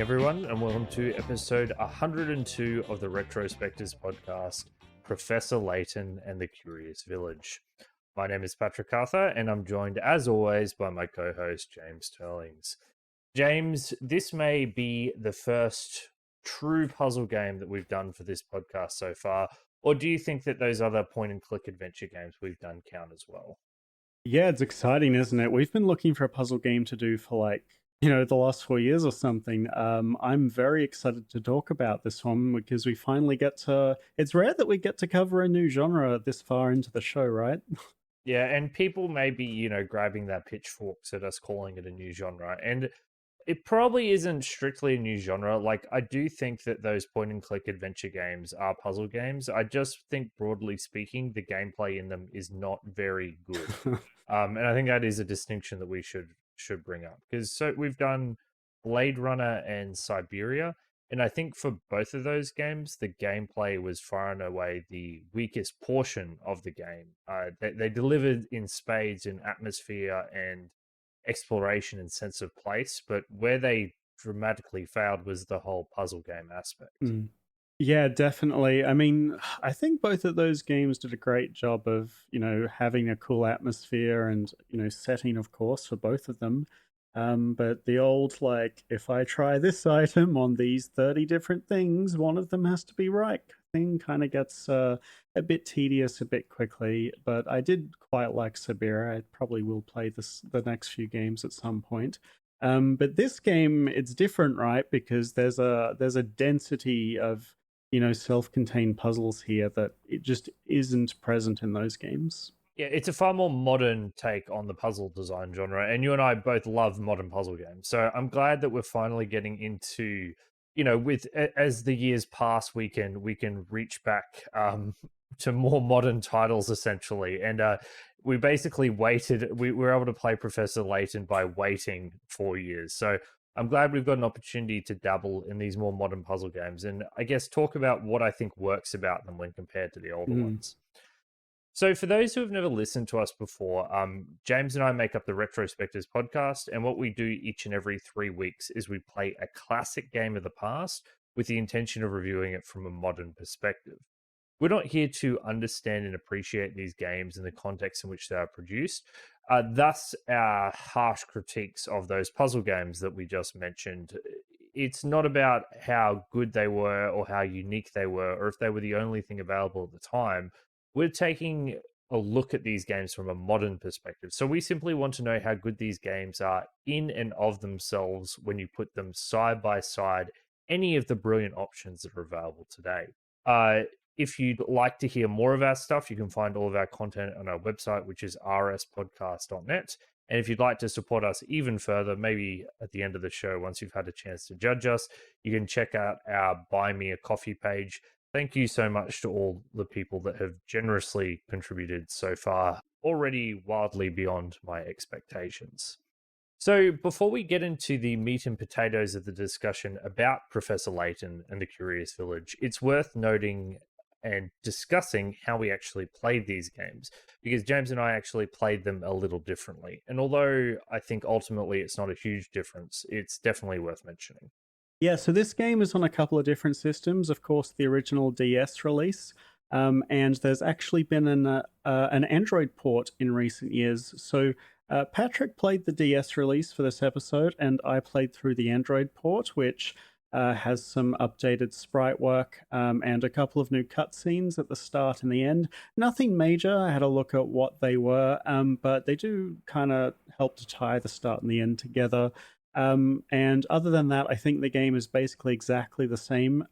everyone, and welcome to episode 102 of the Retrospectives podcast, Professor Layton and the Curious Village. My name is Patrick Arthur, and I'm joined, as always, by my co-host, James Turlings. James, this may be the first true puzzle game that we've done for this podcast so far, or do you think that those other point-and-click adventure games we've done count as well? Yeah, it's exciting, isn't it? We've been looking for a puzzle game to do for the last 4 years or something. I'm very excited to talk about this one because we finally get to, it's rare that we get to cover a new genre this far into the show, right? Yeah, and people may be, grabbing their pitchforks at us calling it a new genre. And it probably isn't strictly a new genre. Like, I do think that those point and click adventure games are puzzle games. I just think, broadly speaking, the gameplay in them is not very good. And I think that is a distinction that we should bring up. Because so we've done Blade Runner and Siberia. And I think for both of those games, the gameplay was far and away the weakest portion of the game. They delivered in spades in atmosphere and exploration and sense of place, but where they dramatically failed was the whole puzzle game aspect. Yeah, definitely. I mean, I think both of those games did a great job of, having a cool atmosphere and, setting, of course, for both of them. But the old, if I try this item on these 30 different things, one of them has to be right thing kind of gets a bit tedious a bit quickly. But I did quite like Siberia. I probably will play the next few games at some point. But this game, it's different, right? Because there's a density of self-contained puzzles here that it just isn't present in those games. Yeah, it's a far more modern take on the puzzle design genre, and you and I both love modern puzzle games. So I'm glad that we're finally getting into, with as the years pass, we can reach back to more modern titles essentially, and we basically waited. We were able to play Professor Layton by waiting 4 years. So I'm glad we've got an opportunity to dabble in these more modern puzzle games, and I guess talk about what I think works about them when compared to the older ones. So, for those who have never listened to us before, James and I make up the Retrospectives podcast, and what we do each and every 3 weeks is we play a classic game of the past with the intention of reviewing it from a modern perspective. We're not here to understand and appreciate these games in the context in which they are produced. Thus, our harsh critiques of those puzzle games that we just mentioned. It's not about how good they were or how unique they were, or if they were the only thing available at the time. We're taking a look at these games from a modern perspective. So we simply want to know how good these games are in and of themselves when you put them side by side any of the brilliant options that are available today. If you'd like to hear more of our stuff, you can find all of our content on our website, which is rspodcast.net. And if you'd like to support us even further, maybe at the end of the show, once you've had a chance to judge us, you can check out our Buy Me a Coffee page. Thank you so much to all the people that have generously contributed so far, already wildly beyond my expectations. So before we get into the meat and potatoes of the discussion about Professor Layton and the Curious Village, it's worth noting and discussing how we actually played these games, because James and I actually played them a little differently. And although I think ultimately it's not a huge difference, it's definitely worth mentioning. Yeah, so this game is on a couple of different systems. Of course, the original DS release, and there's actually been an Android port in recent years. So Patrick played the DS release for this episode, and I played through the Android port, which has some updated sprite work and a couple of new cutscenes at the start and the end. Nothing major. I had a look at what they were, but they do kind of help to tie the start and the end together. And other than that, I think the game is basically exactly the same,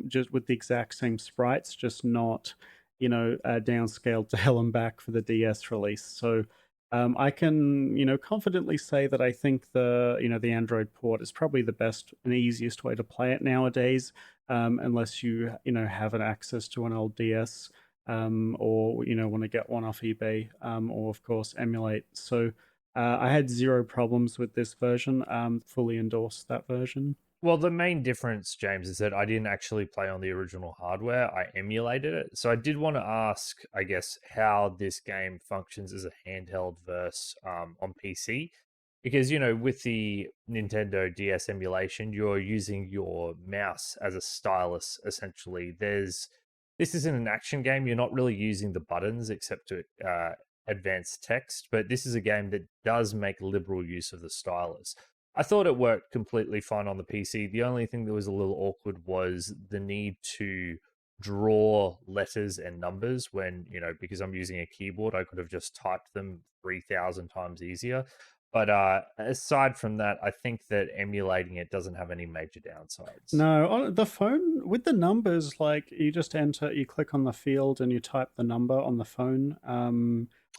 just with the exact same sprites, just not, downscaled to hell and back for the DS release. So I can, confidently say that I think the Android port is probably the best and easiest way to play it nowadays, unless you, have an access to an old DS, or, want to get one off eBay, or of course emulate. So I had zero problems with this version. Fully endorsed that version. Well, the main difference, James, is that I didn't actually play on the original hardware. I emulated it. So I did want to ask, I guess, how this game functions as a handheld versus on PC. because with the Nintendo DS emulation, you're using your mouse as a stylus essentially. This isn't an action game. You're not really using the buttons except to advance text, but this is a game that does make liberal use of the stylus. I thought it worked completely fine on the PC. The only thing that was a little awkward was the need to draw letters and numbers when, because I'm using a keyboard, I could have just typed them 3,000 times easier. But aside from that, I think that emulating it doesn't have any major downsides. No, on the phone with the numbers, like you just enter, you click on the field and you type the number on the phone.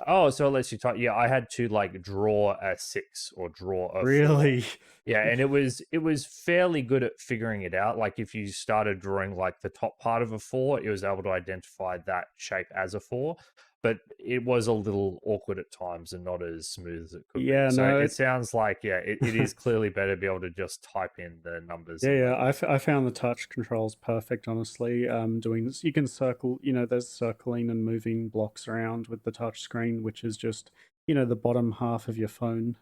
Oh, so it lets you type. Yeah, I had to like draw a 6 or draw a 4. Really? Yeah, and it was fairly good at figuring it out. Like if you started drawing like the top part of a 4, it was able to identify that shape as a 4. But it was a little awkward at times and not as smooth as it could Yeah, be. So no. it sounds like, it is clearly better to be able to just type in the numbers. Yeah, I found the touch controls perfect, honestly. Doing this, you can circle, there's circling and moving blocks around with the touch screen, which is just, the bottom half of your phone.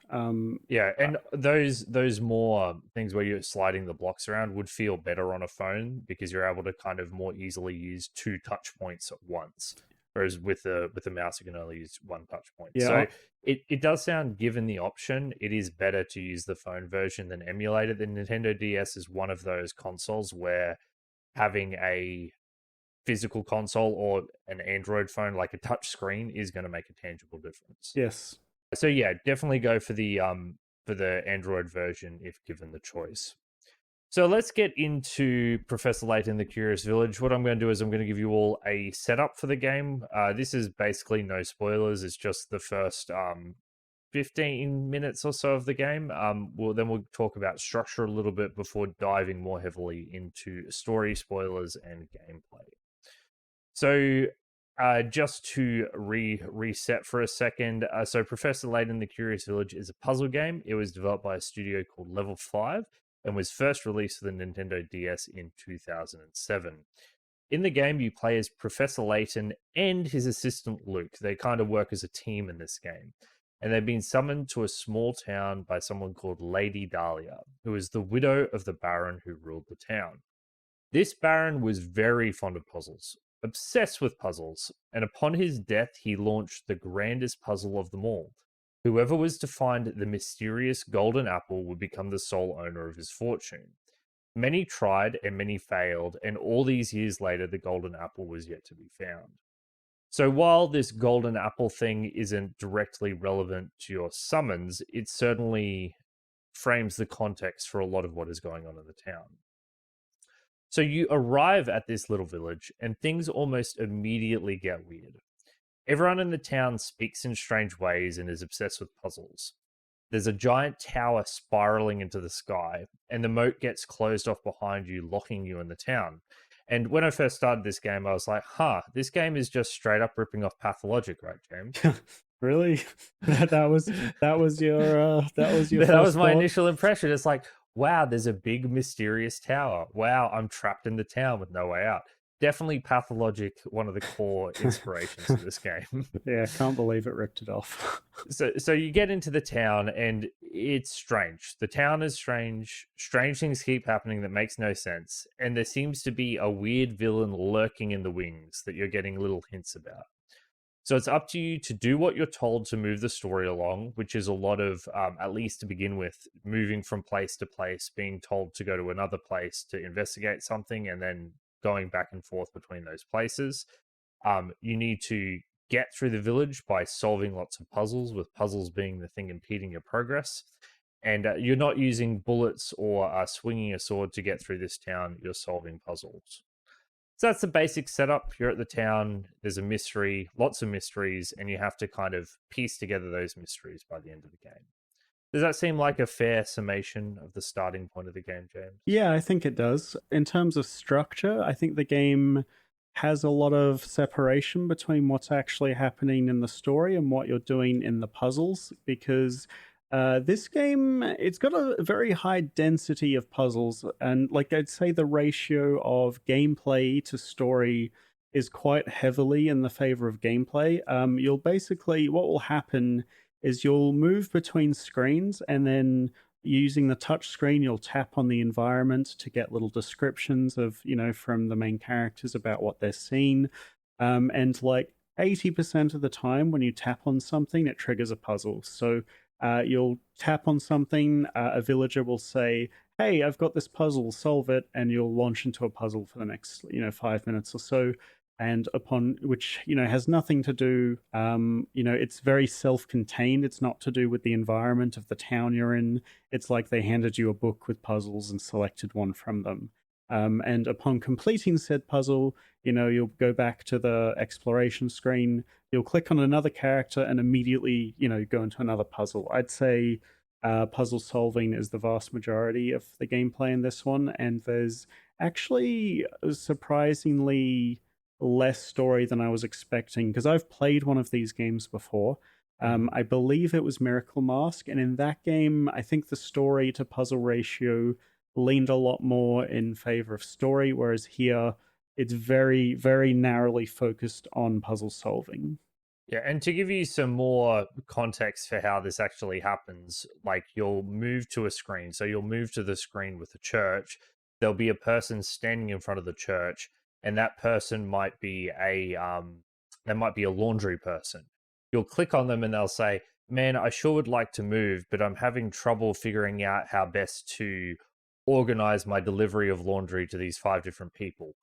Yeah, and those more things where you're sliding the blocks around would feel better on a phone because you're able to kind of more easily use two touch points at once. Whereas with the mouse, you can only use one touch point. Yeah, So it does sound, given the option, it is better to use the phone version than emulate it. The Nintendo DS is one of those consoles where having a physical console or an Android phone, like a touch screen, is going to make a tangible difference. yes. So yeah, definitely go for the Android version if given the choice. So let's get into Professor Layton, the Curious Village. What I'm going to do is I'm going to give you all a setup for the game. This is basically no spoilers. It's just the first 15 minutes or so of the game. We'll talk about structure a little bit before diving more heavily into story spoilers and gameplay. So just to reset for a second, so Professor Layton, the Curious Village is a puzzle game. It was developed by a studio called Level 5 and was first released for the Nintendo DS in 2007. In the game, you play as Professor Layton and his assistant Luke. They kind of work as a team in this game. And they've been summoned to a small town by someone called Lady Dahlia, who is the widow of the Baron who ruled the town. This Baron was very fond of puzzles, obsessed with puzzles, and upon his death, he launched the grandest puzzle of them all. Whoever was to find the mysterious golden apple would become the sole owner of his fortune. Many tried and many failed, and all these years later, the golden apple was yet to be found. So while this golden apple thing isn't directly relevant to your summons, it certainly frames the context for a lot of what is going on in the town. So you arrive at this little village, and things almost immediately get weird. Everyone in the town speaks in strange ways and is obsessed with puzzles. There's a giant tower spiraling into the sky, and the moat gets closed off behind you, locking you in the town. And when I first started this game, I was like, this game is just straight up ripping off Pathologic, right, James? Really? that was your that was my thought? initial impression. It's like, wow, there's a big mysterious tower. Wow, I'm trapped in the town with no way out. Definitely Pathologic, one of the core inspirations of this game. Yeah, can't believe it ripped it off. So you get into the town and it's strange. The town is strange. Strange things keep happening that makes no sense. And there seems to be a weird villain lurking in the wings that you're getting little hints about. So it's up to you to do what you're told to move the story along, which is a lot of, at least to begin with, moving from place to place, being told to go to another place to investigate something, and then going back and forth between those places. You need to get through the village by solving lots of puzzles, with puzzles being the thing impeding your progress. And you're not using bullets or swinging a sword to get through this town. You're solving puzzles. So that's the basic setup. You're at the town, there's a mystery, lots of mysteries, and you have to kind of piece together those mysteries by the end of the game. Does that seem like a fair summation of the starting point of the game, James? Yeah, I think it does. In terms of structure, I think the game has a lot of separation between what's actually happening in the story and what you're doing in the puzzles, because this game, it's got a very high density of puzzles, and like I'd say the ratio of gameplay to story is quite heavily in the favor of gameplay. You'll basically, what will happen is you'll move between screens, and then using the touch screen, you'll tap on the environment to get little descriptions of, from the main characters about what they're seeing. And like 80% of the time, when you tap on something, it triggers a puzzle. So you'll tap on something, a villager will say, "Hey, I've got this puzzle, solve it," and you'll launch into a puzzle for the next 5 minutes or so. And upon which has nothing to do, it's very self-contained. It's not to do with the environment of the town you're in. It's like they handed you a book with puzzles and selected one from them. And upon completing said puzzle, you'll go back to the exploration screen, you'll click on another character and immediately go into another puzzle. I'd say puzzle solving is the vast majority of the gameplay in this one, and there's actually surprisingly less story than I was expecting, because I've played one of these games before. I believe it was Miracle Mask, and in that game I think the story to puzzle ratio leaned a lot more in favor of story, whereas here it's very, very narrowly focused on puzzle solving. Yeah, and to give you some more context for how this actually happens, like you'll move to a screen. So you'll move to the screen with a church. There'll be a person standing in front of the church, and that person might be a laundry person. You'll click on them and they'll say, "Man, I sure would like to move, but I'm having trouble figuring out how best to organize my delivery of laundry to these 5 different people."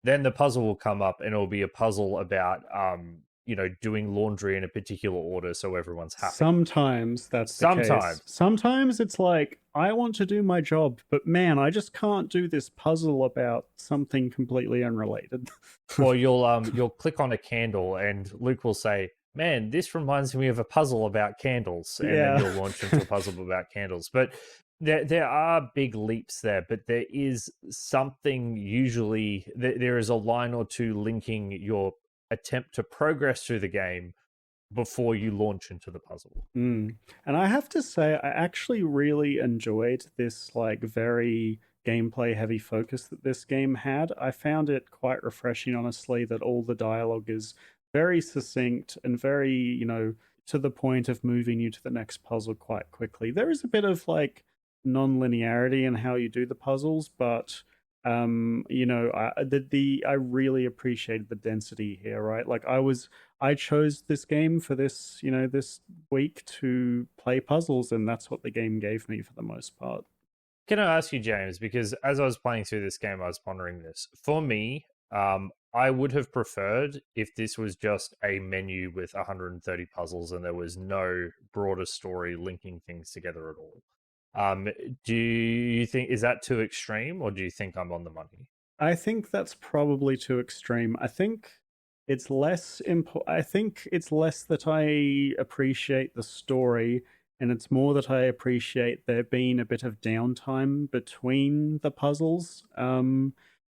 Then the puzzle will come up, and it'll be a puzzle about doing laundry in a particular order so everyone's happy. Sometimes that's the case. Sometimes it's like, I want to do my job, but man, I just can't do this puzzle about something completely unrelated. Or you'll click on a candle and Luke will say, "Man, this reminds me of a puzzle about candles," and then you'll launch into a puzzle about candles. But there are big leaps there, but there is something usually, there is a line or two linking your attempt to progress through the game before you launch into the puzzle. And I have to say, I actually really enjoyed this like very gameplay heavy focus that this game had. I found it quite refreshing, honestly, that all the dialogue is very succinct and very, to the point of moving you to the next puzzle quite quickly. There is a bit of like non-linearity in how you do the puzzles, but I really appreciated the density here, right? Like I chose this game for this, this week to play puzzles, and that's what the game gave me for the most part. Can I ask you, James, because as I was playing through this game, I was pondering this. For me, I would have preferred if this was just a menu with 130 puzzles and there was no broader story linking things together at all. Do you think, is that too extreme, or do you think I'm on the money? I think that's probably too extreme. I think it's less I think it's less that I appreciate the story, and it's more that I appreciate there being a bit of downtime between the puzzles.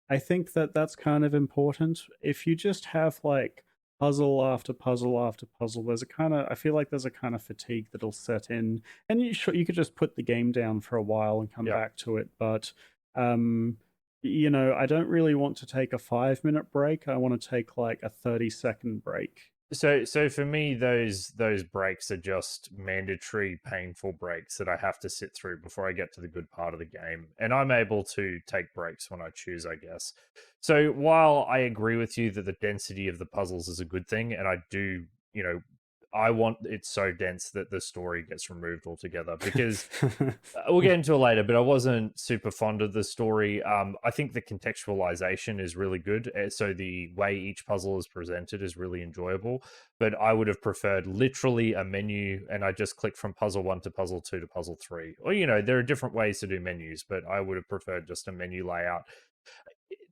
I think that that's kind of important. If you just have like puzzle after puzzle after puzzle, I feel like there's a kind of fatigue that'll set in, and you could just put the game down for a while and come back to it. But I don't really want to take a 5-minute break. I want to take like a 30-second break. So for me, those breaks are just mandatory, painful breaks that I have to sit through before I get to the good part of the game. And I'm able to take breaks when I choose, I guess. So while I agree with you that the density of the puzzles is a good thing, and I do, I want it so dense that the story gets removed altogether, because we'll get into it later, but I wasn't super fond of the story. I think the contextualization is really good. So the way each puzzle is presented is really enjoyable, but I would have preferred literally a menu and I just click from puzzle 1 to puzzle 2 to puzzle 3. Or, there are different ways to do menus, but I would have preferred just a menu layout.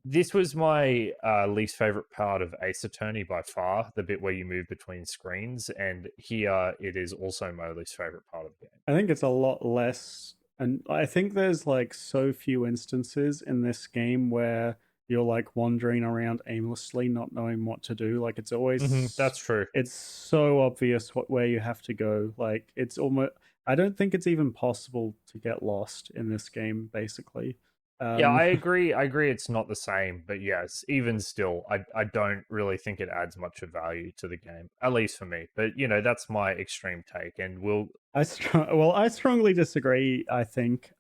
This was my least favorite part of Ace Attorney by far, the bit where you move between screens. And here it is also my least favorite part of the game. I think it's a lot less, and I think there's like so few instances in this game where you're like wandering around aimlessly, not knowing what to do. Like it's always that's true. It's so obvious where you have to go. Like it's almost, I don't think it's even possible to get lost in this game, basically. Yeah, Um, I agree. I agree it's not the same, but yes, even still, I don't really think it adds much of value to the game, at least for me. But that's my extreme take, and we'll I strongly disagree. I think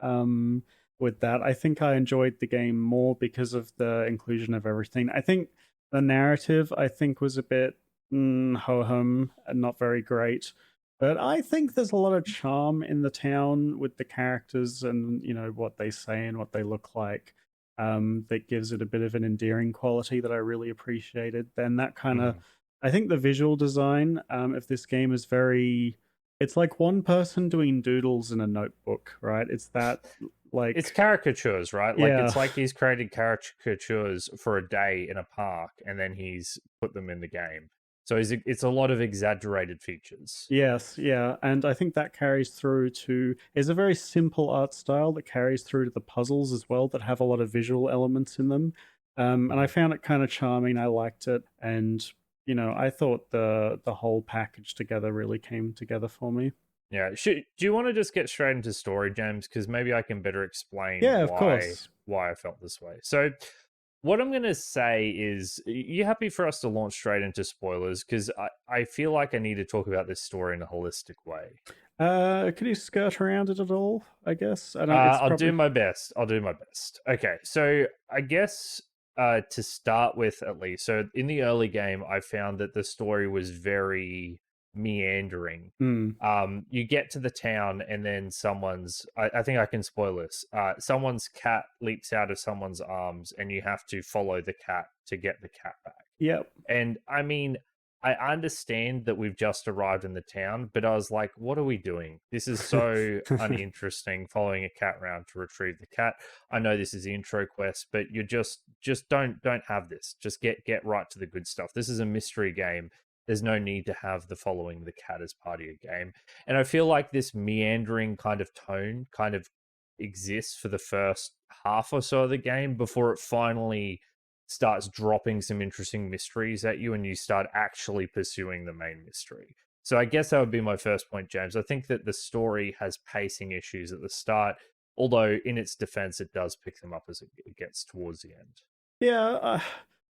with that, I think I enjoyed the game more because of the inclusion of everything. I think the narrative, I think, was a bit ho hum and not very great. But I think there's a lot of charm in the town with the characters and what they say and what they look like. That gives it a bit of an endearing quality that I really appreciated. Then that kind of, mm. I think the visual design of this game is very, it's like one person doing doodles in a notebook, right? It's that, It's like, caricatures, right? Like yeah. it's like he's created caricatures for a day in a park, and then he's put them in the game. So it's a lot of exaggerated features. Yes, yeah, and I think that carries through to, is a very simple art style that carries through to the puzzles as well that have a lot of visual elements in them. And I Mhm. found it kind of charming. I liked it, and I thought the whole package together really came together for me. Yeah. Do you want to just get straight into story, James? Because maybe I can better explain Yeah, of why course. why I felt this way. So, what I'm gonna say is, you happy for us to launch straight into spoilers? Because I feel like I need to talk about this story in a holistic way. Could you skirt around it at all? I guess I don't. It's I'll do probably. my best. I'll do my best. Okay, so I guess to start with, at least, so in the early game, I found that the story was very meandering. Hmm. You get to the town, and then I think I can spoil this. Someone's cat leaps out of someone's arms, and you have to follow the cat to get the cat back. Yep. And I mean, I understand that we've just arrived in the town, but I was like, what are we doing? This is so uninteresting, following a cat around to retrieve the cat. I know this is the intro quest, but you just don't have this. Just get right to the good stuff. This is a mystery game. There's no need to have the following the cat as part of your game. And I feel like this meandering kind of tone kind of exists for the first half or so of the game before it finally starts dropping some interesting mysteries at you and you start actually pursuing the main mystery. So I guess that would be my first point, James. I think that the story has pacing issues at the start, although in its defense, it does pick them up as it gets towards the end. Yeah,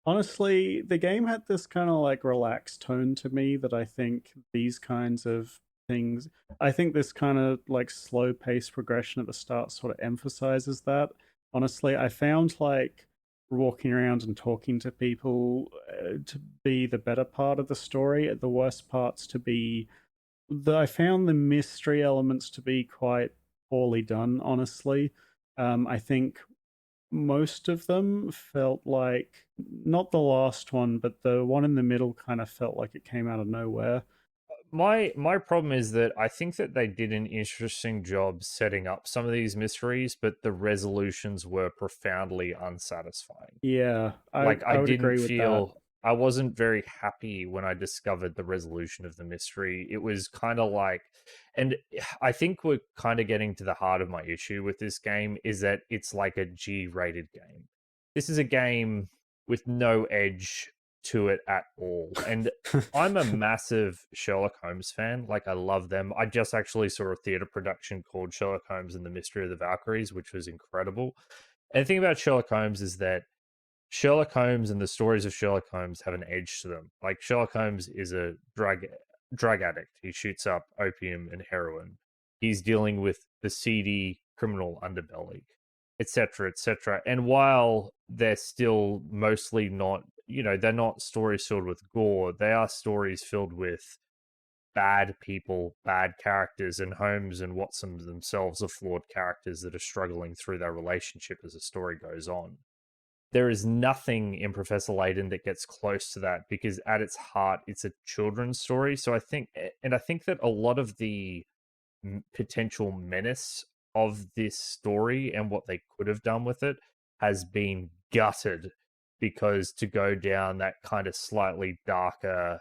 honestly, the game had this kind of like relaxed tone to me that I think these kinds of things, I think this kind of like slow paced progression at the start sort of emphasizes that. Honestly, I found like walking around and talking to people to be the better part of the story, the worst parts to be I found the mystery elements to be quite poorly done, honestly. I think most of them felt like, not the last one, but the one in the middle kind of felt like it came out of nowhere. My problem is that I think that they did an interesting job setting up some of these mysteries, but the resolutions were profoundly unsatisfying. Yeah, I Like, I I would didn't agree with that. feel, I wasn't very happy when I discovered the resolution of the mystery. It was kind of like, and I think we're kind of getting to the heart of my issue with this game is that it's like a G-rated game. This is a game with no edge to it at all. And I'm a massive Sherlock Holmes fan. Like, I love them. I just actually saw a theater production called Sherlock Holmes and the Mystery of the Valkyries, which was incredible. And the thing about Sherlock Holmes is that Sherlock Holmes and the stories of Sherlock Holmes have an edge to them. Like, Sherlock Holmes is a drug addict. He shoots up opium and heroin. He's dealing with the seedy criminal underbelly, etc., etc. And while they're still mostly not, they're not stories filled with gore. They are stories filled with bad people, bad characters, and Holmes and Watson themselves are flawed characters that are struggling through their relationship as the story goes on. There is nothing in Professor Layton that gets close to that because at its heart, it's a children's story. So I think that a lot of the potential menace of this story and what they could have done with it has been gutted because to go down that kind of slightly darker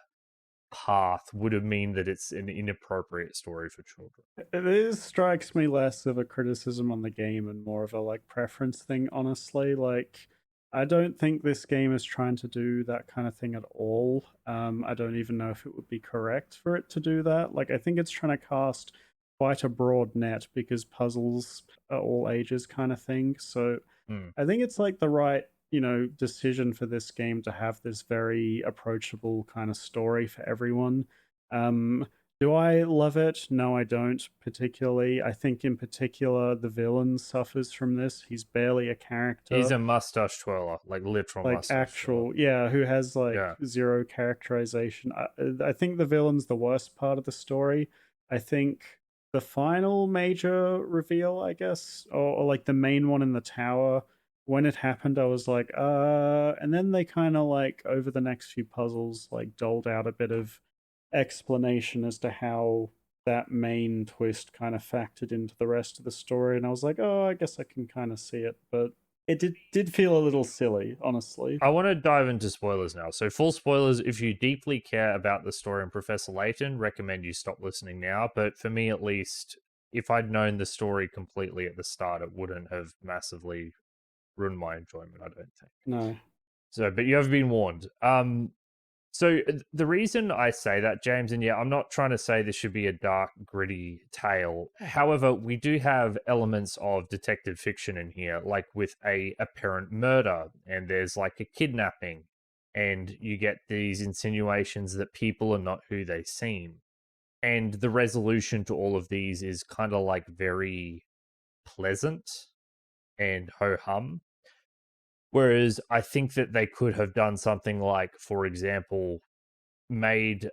path would have mean that it's an inappropriate story for children. This strikes me less of a criticism on the game and more of a like preference thing, honestly. Like, I don't think this game is trying to do that kind of thing at all. I don't even know if it would be correct for it to do that. Like, I think it's trying to cast quite a broad net because puzzles are all ages kind of thing. So Mm. I think it's like the right, decision for this game to have this very approachable kind of story for everyone. Um, do I love it? No, I don't particularly. I think in particular the villain suffers from this. He's barely a He's character. a mustache twirler, like literal Like mustache twirler. actual, yeah, who has like Yeah. zero characterization. I think the villain's the worst part of the story. I think the final major reveal, I guess, or like the main one in the tower, when it happened, I was like, and then they kind of like over the next few puzzles, like doled out a bit of explanation as to how that main twist kind of factored into the rest of the story, and I was like, oh, I guess I can kind of see it, but it did feel a little silly, honestly. I want to dive into spoilers now. So, full spoilers, if you deeply care about the story and Professor Layton, recommend you stop listening now. But for me, at least, if I'd known the story completely at the start, it wouldn't have massively ruined my enjoyment, I don't think. No. So, but you have been warned. The reason I say that, James, and yeah, I'm not trying to say this should be a dark, gritty tale. However, we do have elements of detective fiction in here, like with a apparent murder, and there's like a kidnapping, and you get these insinuations that people are not who they seem. And the resolution to all of these is kind of like very pleasant and ho hum. Whereas I think that they could have done something like, for example, made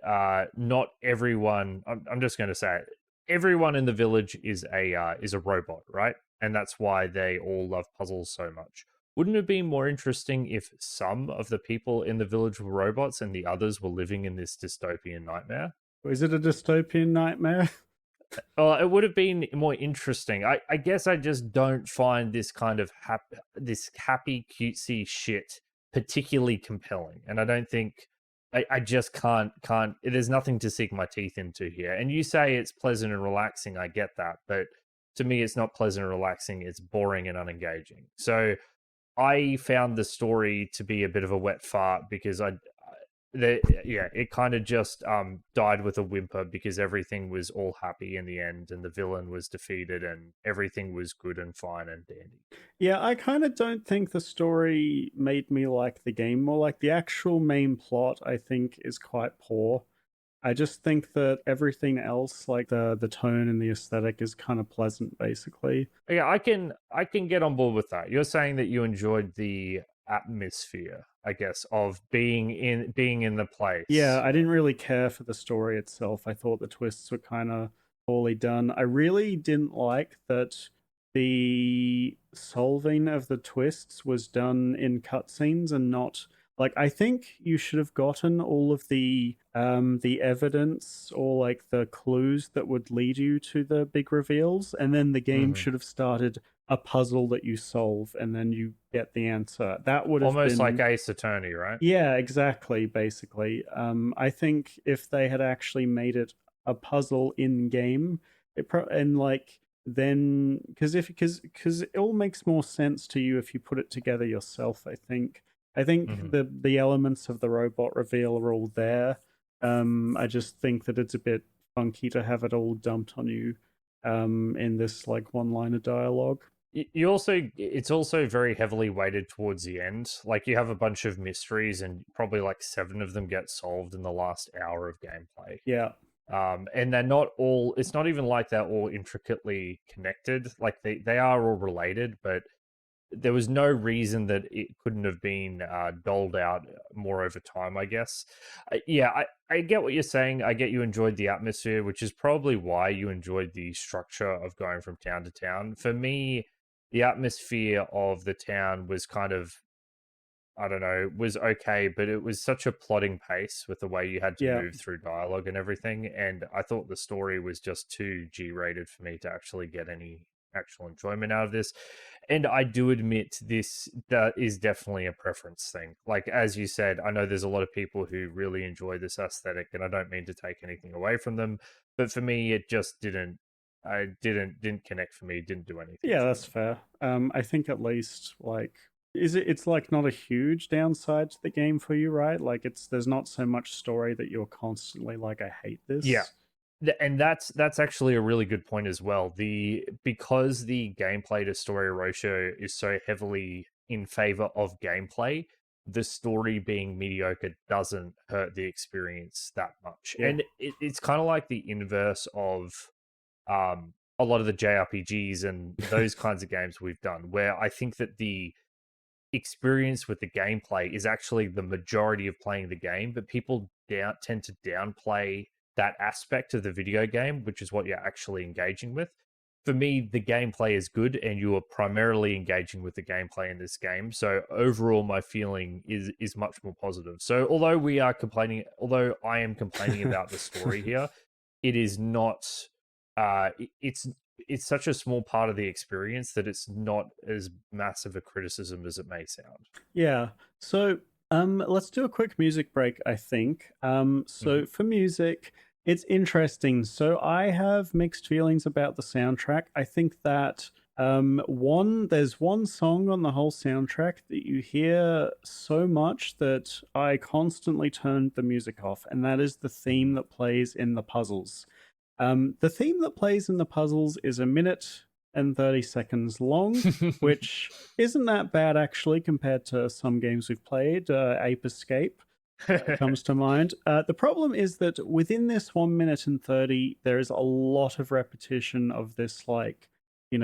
not everyone. I'm just going to say it, everyone in the village is a robot, right? And that's why they all love puzzles so much. Wouldn't it be more interesting if some of the people in the village were robots and the others were living in this dystopian nightmare? Is it a dystopian nightmare? Well, it would have been more interesting. I guess I just don't find this kind of this happy cutesy shit particularly compelling, and I don't think I just can't. There's nothing to sink my teeth into here. And you say it's pleasant and relaxing. I get that, but to me, it's not pleasant and relaxing. It's boring and unengaging. So I found the story to be a bit of a wet fart because it kind of just died with a whimper because everything was all happy in the end and the villain was defeated and everything was good and fine and dandy. Yeah, I kind of don't think the story made me like the game more. Like the actual main plot, I think, is quite poor. I just think that everything else, like the tone and the aesthetic, is kind of pleasant, basically. Yeah, I can get on board with that. You're saying that you enjoyed the atmosphere, I guess, of being in the Yeah, place. I didn't really care for the story itself. I thought the twists were kind of poorly done. I really didn't like that the solving of the twists was done in cutscenes and not like I think you should have gotten all of the evidence or like the clues that would lead you to the big reveals, and then the game Hmm. should have started a puzzle that you solve and then you get the answer. That would have Almost like been Ace Attorney, right? yeah, exactly, basically. I think if they had actually made it a puzzle in game, and like then because it all makes more sense to you if you put it together yourself. I think Hmm. the elements of the robot reveal are all there. I just think that it's a bit funky to have it all dumped on you in this like one line of dialogue. You also it's also very heavily weighted towards the end. Like you have a bunch of mysteries and probably like 7 of them get solved in the last hour of gameplay. Yeah, And they're not all, it's not even like they're all intricately connected. Like they are all related, but there was no reason that it couldn't have been doled out more over time, I guess. I get what you're saying. I get you enjoyed the atmosphere, which is probably why you enjoyed the structure of going from town to town. For me, the atmosphere of the town was kind of, I don't know, was okay, but it was such a plodding pace with the way you had to yeah. move through dialogue and everything. And I thought the story was just too G rated for me to actually get any actual enjoyment out of this. And I do admit this is definitely a preference thing. Like, as you said, I know there's a lot of people who really enjoy this aesthetic, and I don't mean to take anything away from them. But for me, it just didn't. I didn't connect for me. Didn't do anything Yeah, for that's me. fair. I think at least like it's like not a huge downside to the game for you, right? Like it's there's not so much story that you're constantly like I hate Yeah, this. And that's actually a really good point as well. The Because the gameplay to story ratio is so heavily in favor of gameplay, the story being mediocre doesn't hurt the experience that much. Yeah. And it's kind of like the inverse of a lot of the JRPGs and those kinds of games we've done, where I think that the experience with the gameplay is actually the majority of playing the game, but people tend to downplay that aspect of the video game, which is what you're actually engaging with. For me, the gameplay is good, and you are primarily engaging with the gameplay in this game. So overall, my feeling is much more positive. So although I am complaining about the story here, it is not. It's such a small part of the experience that it's not as massive a criticism as it may sound. Yeah. So let's do a quick music break, I think. Mhm. So for music, it's interesting. So I have mixed feelings about the soundtrack. I think that there's one song on the whole soundtrack that you hear so much that I constantly turned the music off, and that is the theme Mhm. that plays in the puzzles. The theme that plays in the puzzles is 1 minute and 30 seconds long, which isn't that bad actually compared to some games we've played. Ape Escape comes to mind. The problem is that within this 1 minute and 30, there is a lot of repetition of this, like,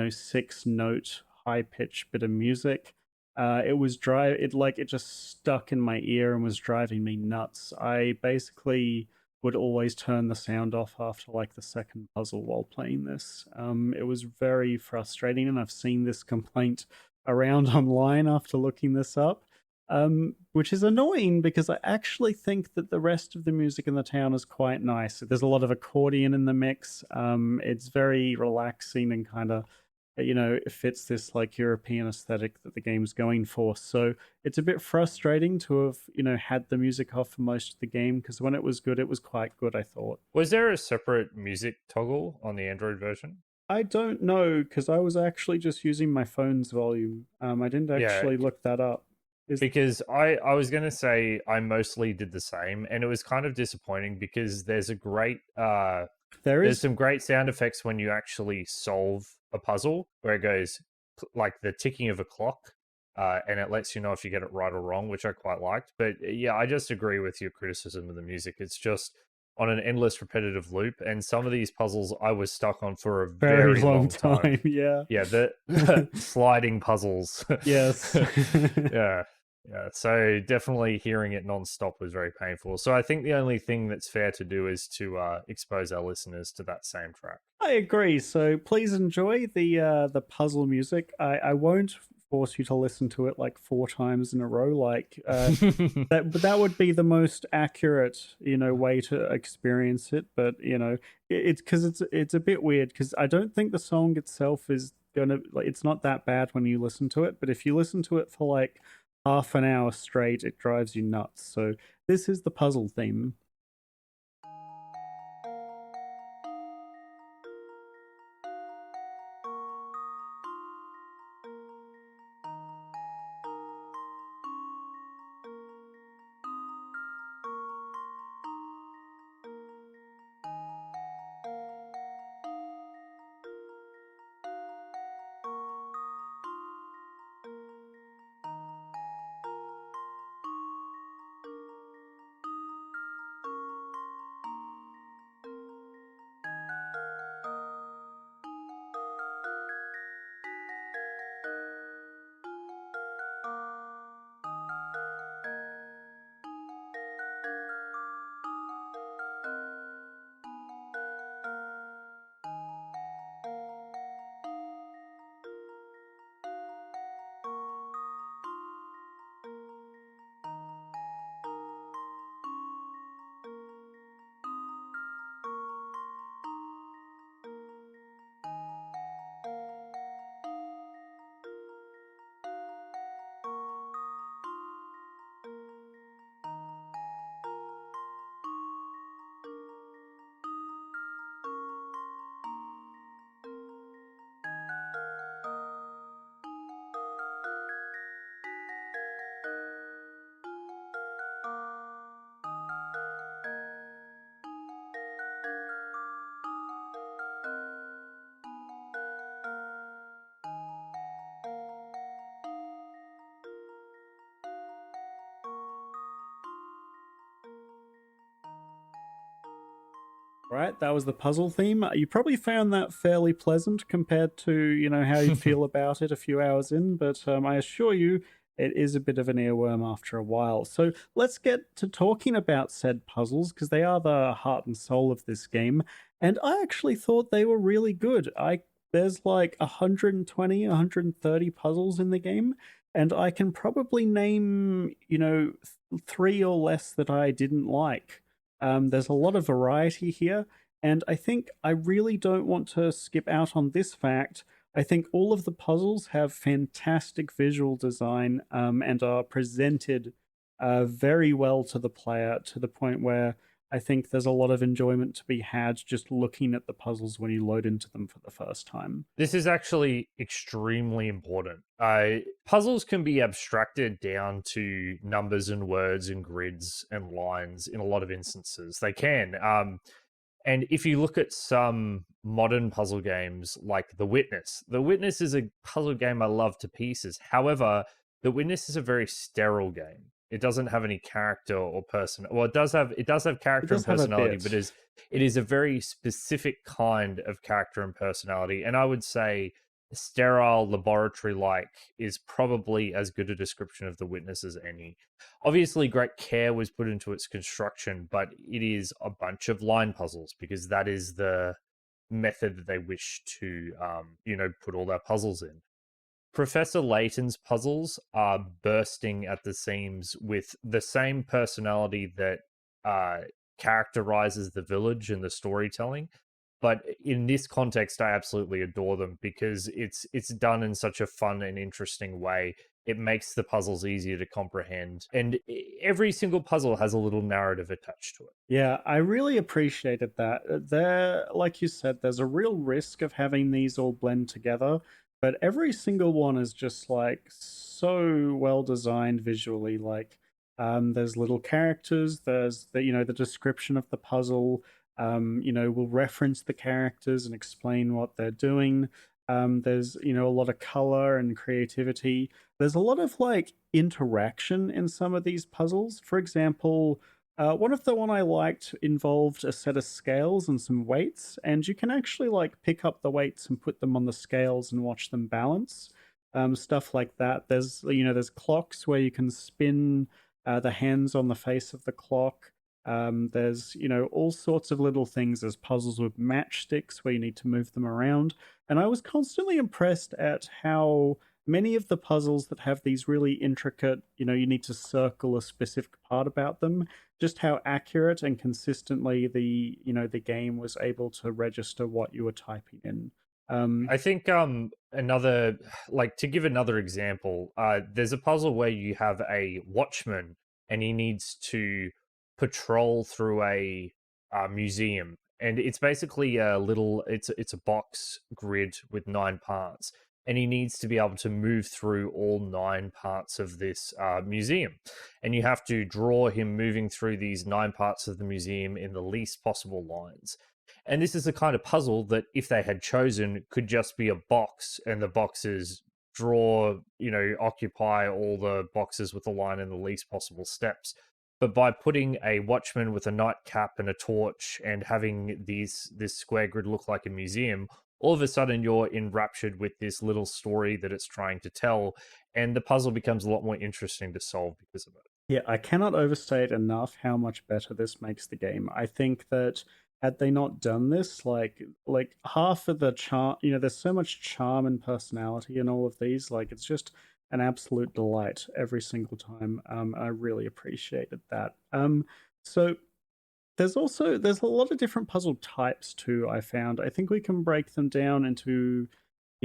6 note high pitched bit of music. It just stuck in my ear and was driving me nuts. I basically would always turn the sound off after like the second puzzle while playing this. It was very frustrating, and I've seen this complaint around online after looking this up, which is annoying because I actually think that the rest of the music in the town is quite nice. There's a lot of accordion in the mix. It's very relaxing and kind of, it fits this like European aesthetic that the game's going for. So it's a bit frustrating to have, had the music off for most of the game, because when it was good, it was quite good, I thought. Was there a separate music toggle on the Android version? I don't know, because I was actually just using my phone's volume. I didn't Yeah, actually look that up. Is because I was gonna say I mostly did the same, and it was kind of disappointing because there there's is some great sound effects when you actually solve a puzzle where it goes like the ticking of a clock, and it lets you know if you get it right or wrong, which I quite liked. But yeah, I just agree with your criticism of the music. It's just on an endless repetitive loop, and some of these puzzles I was stuck on for a very very long long time. time. Yeah. Yeah, the sliding puzzles. Yes. Yeah. Yeah, so definitely hearing it nonstop was very painful. So I think the only thing that's fair to do is to expose our listeners to that same track. I agree. So please enjoy the puzzle music. I won't force you to listen to it like 4 times in a row. Like but that would be the most accurate, way to experience it. But it's because it's a bit weird, because I don't think the song itself is gonna like, it's not that bad when you listen to it. But if you listen to it for like half an hour straight, it drives you nuts. So this is the puzzle theme. Right, that was the puzzle theme. You probably found that fairly pleasant compared to, how you'd feel about it a few hours in, but I assure you it is a bit of an earworm after a while. So let's get to talking about said puzzles because they are the heart and soul of this game. And I actually thought they were really good. There's like 120, 130 puzzles in the game, and I can probably name, three or less that I didn't like. There's a lot of variety here, and I think I really don't want to skip out on this fact. I think all of the puzzles have fantastic visual design and are presented very well to the player to the point where I think there's a lot of enjoyment to be had just looking at the puzzles when you load into them for the first time. This is actually extremely important. Puzzles can be abstracted down to numbers and words and grids and lines in a lot of instances. They can. And if you look at some modern puzzle games like The Witness is a puzzle game I love to pieces. However, The Witness is a very sterile game. It doesn't have any character or person. Well, it does have It character and does have a personality, but bit. it is a very specific kind of character and personality. And I would say sterile laboratory like is probably as good a description of The Witness as any. Obviously, great care was put into its construction, but it is a bunch of line puzzles because that is the method that they wish to, put all their puzzles in. Professor Layton's puzzles are bursting at the seams with the same personality that uh, characterizes the village and the storytelling. But in this context, I absolutely adore them because it's done in such a fun and interesting way. It makes the puzzles easier to comprehend, and every single puzzle has a little narrative attached to it. Yeah, I really appreciated that. There, like you said, there's a real risk of having these all blend together, but every single one is just like so well designed visually. Like, there's little characters. There's the description of the puzzle. We'll reference the characters and explain what they're doing. There's a lot of color and creativity. There's a lot of like interaction in some of these puzzles. For example, one of the one I liked involved a set of scales and some weights, and you can actually like pick up the weights and put them on the scales and watch them balance. Stuff like that. There's clocks where you can spin the hands on the face of the clock. There's all sorts of little things. There's puzzles with matchsticks where you need to move them around, and I was constantly impressed at how many of the puzzles that have these really intricate, you need to circle a specific part about them, just how accurate and consistently the game was able to register what you were typing in. I think another like to give another example, there's a puzzle where you have a watchman and he needs to patrol through a museum, and it's basically it's a box grid with 9 parts, and he needs to be able to move through all 9 parts of this museum, and you have to draw him moving through these 9 parts of the museum in the least possible lines. And this is the kind of puzzle that, if they had chosen, could just be a box, and the boxes occupy all the boxes with a line in the least possible steps. But by putting a watchman with a nightcap and a torch and having this square grid look like a museum, all of a sudden you're enraptured with this little story that it's trying to tell, and the puzzle becomes a lot more interesting to solve because of it. Yeah, I cannot overstate enough how much better this makes the game. I think that had they not done this, like half of the charm, there's so much charm and personality in all of these. Like it's just an absolute delight every single time. I really appreciated that. So there's a lot of different puzzle types too. I found. I think we can break them down into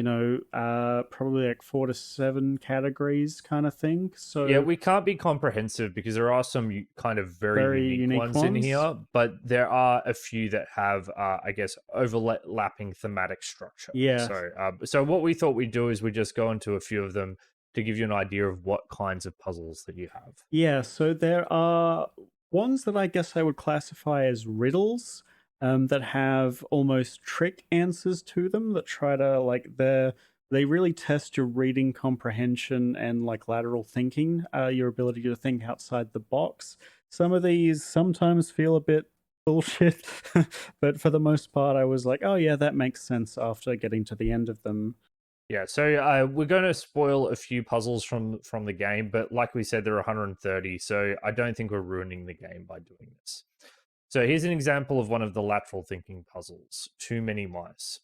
probably like 4 to 7 categories kind of thing. Yeah, So we can't be comprehensive because there are some kind of very very unique unique ones in ones. here, but there are a few that have, I guess, overlapping thematic structure. Yeah, So what we thought we'd do is we just go into a few of them to give you an idea of what kinds of puzzles that you have. yeah. So there are ones that I guess I would classify as riddles, that have almost trick answers to them that try to they really test your reading comprehension and like lateral thinking, your ability to think outside the box. Some of these sometimes feel a bit bullshit. But for the most part, I was like, oh yeah, that makes sense after getting to the end of them. Yeah, so we're going to spoil a few puzzles from the game, but like we said, there are 130, so I don't think we're ruining the game by doing this. So here's an example of one of the lateral thinking puzzles: too many mice.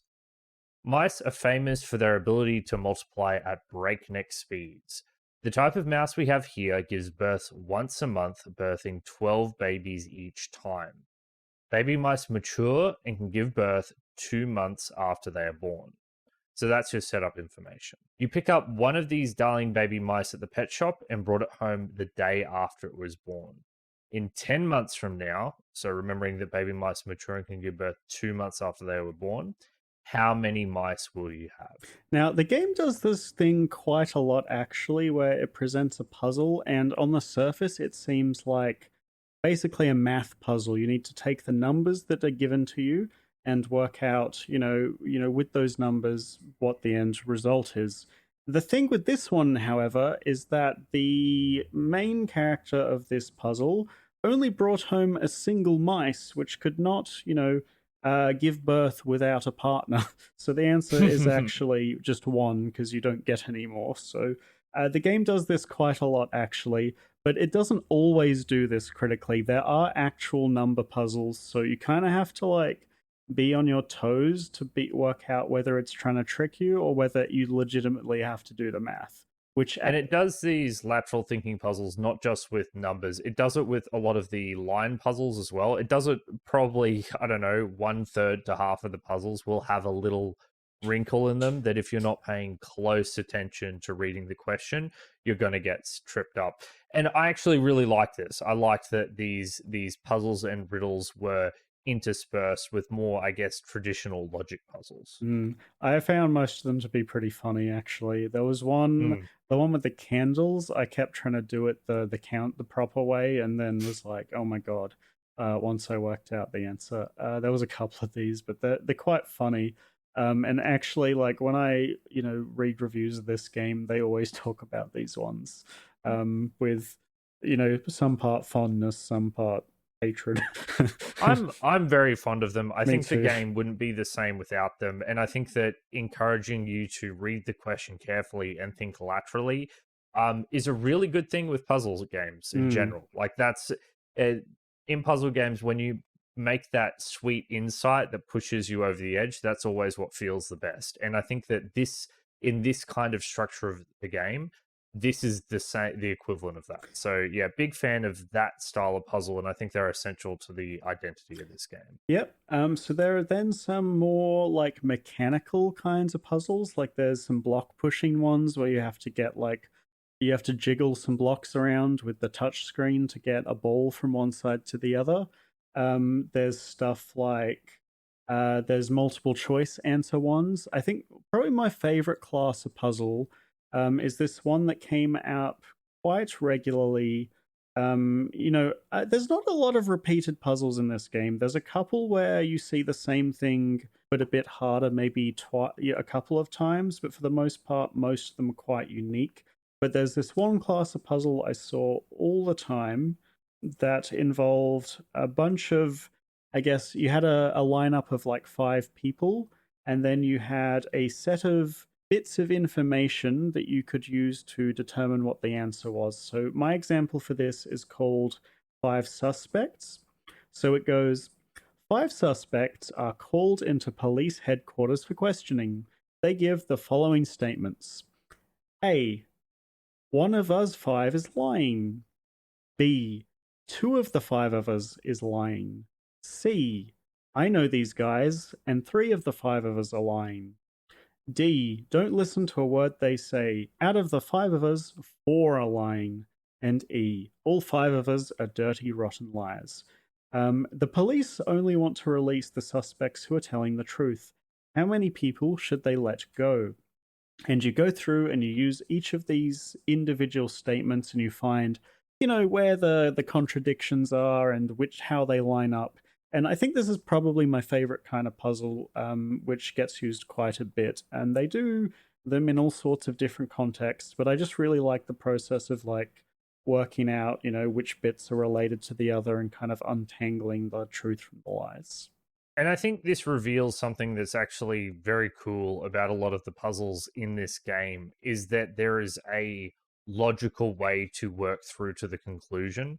Mice are famous for their ability to multiply at breakneck speeds. The type of mouse we have here gives birth once a month, birthing 12 babies each time. Baby mice mature and can give birth 2 months after they are born. So that's your setup information. You pick up one of these darling baby mice at the pet shop and brought it home the day after it was born. In 10 months from now, so remembering that baby mice mature and can give birth 2 months after they were born, how many mice will you have? Now, the game does this thing quite a lot actually, where it presents a puzzle, and on the surface, it seems like basically a math puzzle. You need to take the numbers that are given to you and work out, with those numbers, what the end result is. The thing with this one, however, is that the main character of this puzzle only brought home a single mice, which could not, give birth without a partner. So the answer is actually just one because you don't get any more. So the game does this quite a lot, actually, but it doesn't always do this critically. There are actual number puzzles, so you kind of have to be on your toes to work out whether it's trying to trick you or whether you legitimately have to do the math. And it does these lateral thinking puzzles not just with numbers, it does it with a lot of the line puzzles as well. It does it probably, I don't know, 1/3 to half of the puzzles will have a little wrinkle in them that if you're not paying close attention to reading the question, you're going to get tripped up. And I actually really like this. I liked that these puzzles and riddles were interspersed with more, I guess, traditional logic puzzles. I found most of them to be pretty funny, actually. There was one, Mm. the one with the candles. I kept trying to do it the proper way, and then was like, oh my god. Once I worked out the answer, there was a couple of these, but they're quite funny. And actually, like when I read reviews of this game, they always talk about these ones, with some part fondness, some part hatred. I'm very fond of them. I Me think the too. game wouldn't be the same without them, and I think that encouraging you to read the question carefully and think laterally is a really good thing with puzzle games in Mm. general. Like that's in puzzle games when you make that sweet insight that pushes you over the edge. That's always what feels the best, and I think that this in this kind of structure of the game this is the equivalent of that. So yeah, big fan of that style of puzzle, and I think they're essential to the identity of this game. Yep. So there are then some more like mechanical kinds of puzzles. Like there's some block pushing ones where you have to you have to jiggle some blocks around with the touch screen to get a ball from one side to the other. There's stuff like there's multiple choice answer ones. I think probably my favorite class of puzzle is this one that came out quite regularly. There's not a lot of repeated puzzles in this game. There's a couple where you see the same thing, but a bit harder, maybe a couple of times. But for the most part, most of them are quite unique. But there's this one class of puzzle I saw all the time that involved a bunch of, I guess, you had a lineup of like 5 people, and then you had a set of bits of information that you could use to determine what the answer was. So my example for this is called 5 suspects. So it goes, 5 suspects are called into police headquarters for questioning. They give the following statements. A, one of us 5 is lying. B, 2 of the 5 of us is lying. C, I know these guys, and 3 of the 5 of us are lying. D, don't listen to a word they say. Out of the 5 of us, 4 are lying. And E, all 5 of us are dirty, rotten liars. The police only want to release the suspects who are telling the truth. How many people should they let go? And you go through and you use each of these individual statements and you find, where the contradictions are and how they line up. And I think this is probably my favorite kind of puzzle, which gets used quite a bit. And they do them in all sorts of different contexts, but I just really like the process of working out, which bits are related to the other and kind of untangling the truth from the lies. And I think this reveals something that's actually very cool about a lot of the puzzles in this game is that there is a logical way to work through to the conclusion.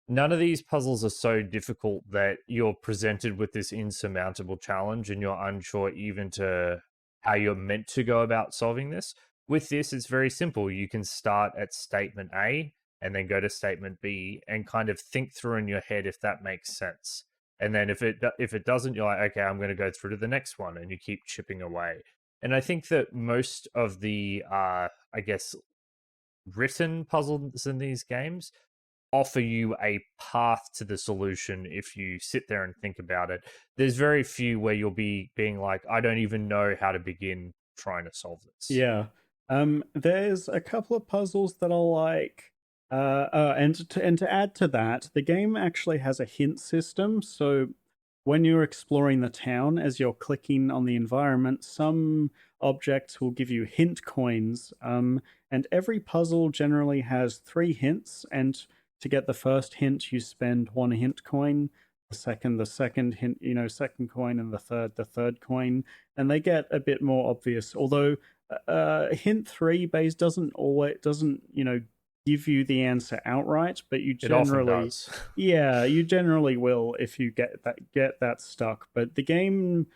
None of these puzzles are so difficult that you're presented with this insurmountable challenge and you're unsure even to how you're meant to go about solving this. With this, it's very simple. You can start at statement A and then go to statement B and kind of think through in your head if that makes sense. And then if it doesn't, you're like, okay, I'm going to go through to the next one, and you keep chipping away. And I think that most of the, I guess, written puzzles in these games offer you a path to the solution if you sit there and think about it. There's very few where you'll be being like, I don't even know how to begin trying to solve this. Yeah. There's a couple of puzzles that are like, and to add to that, the game actually has a hint system. So when you're exploring the town, as you're clicking on the environment, some objects will give you hint coins. And every puzzle generally has 3 hints, and to get the first hint, you spend 1 hint coin. The second hint, second coin, and the third coin, and they get a bit more obvious. Although hint 3 base doesn't give you the answer outright, but you It often generally does. yeah, you generally will if you get that stuck. But the game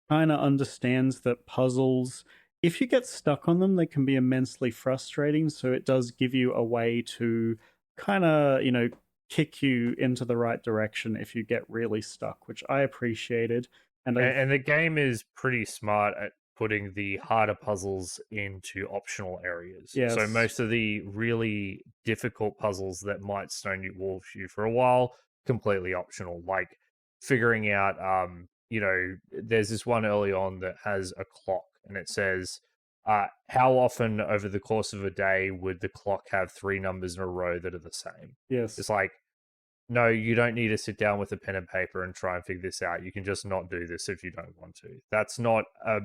kind of understands that puzzles, if you get stuck on them, they can be immensely frustrating. So it does give you a way to kind of kick you into the right direction if you get really stuck, which I appreciated. And the game is pretty smart at putting the harder puzzles into optional areas. Yes. So most of the really difficult puzzles that might stonewall you for a while, completely optional. Like figuring out, there's this one early on that has a clock, and it says, how often over the course of a day would the clock have 3 numbers in a row that are the same? Yes. It's like, no, you don't need to sit down with a pen and paper and try and figure this out. You can just not do this if you don't want to. That's not a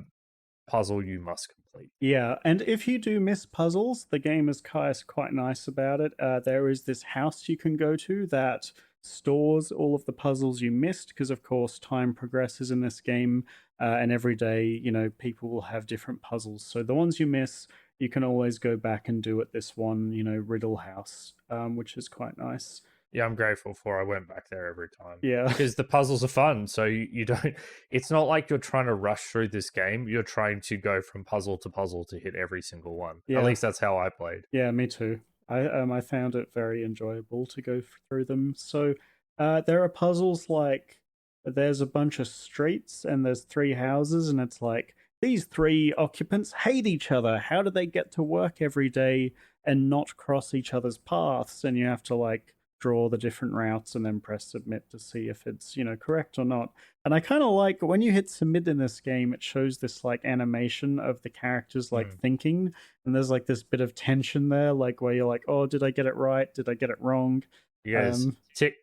puzzle you must complete. Yeah, and if you do miss puzzles, the game is quite nice about it. There is this house you can go to that stores all of the puzzles you missed, because of course time progresses in this game, and every day, people will have different puzzles. So the ones you miss, you can always go back and do at this one, riddle house, which is quite nice. Yeah, I'm grateful for I went back there every time. Yeah. Because the puzzles are fun. So you don't, it's not like you're trying to rush through this game. You're trying to go from puzzle to hit every single one. Yeah. At least that's how I played. Yeah, me too. I found it very enjoyable to go through them. So there are puzzles like there's a bunch of streets and there's 3 houses, and it's like these 3 occupants hate each other. How do they get to work every day and not cross each other's paths? And you have to like draw the different routes and then press submit to see if it's correct or not. And I kind of like when you hit submit in this game, it shows this like animation of the characters like thinking, and there's like this bit of tension there, like where you're like, oh, did I get it right, did I get it wrong? Yes. Tick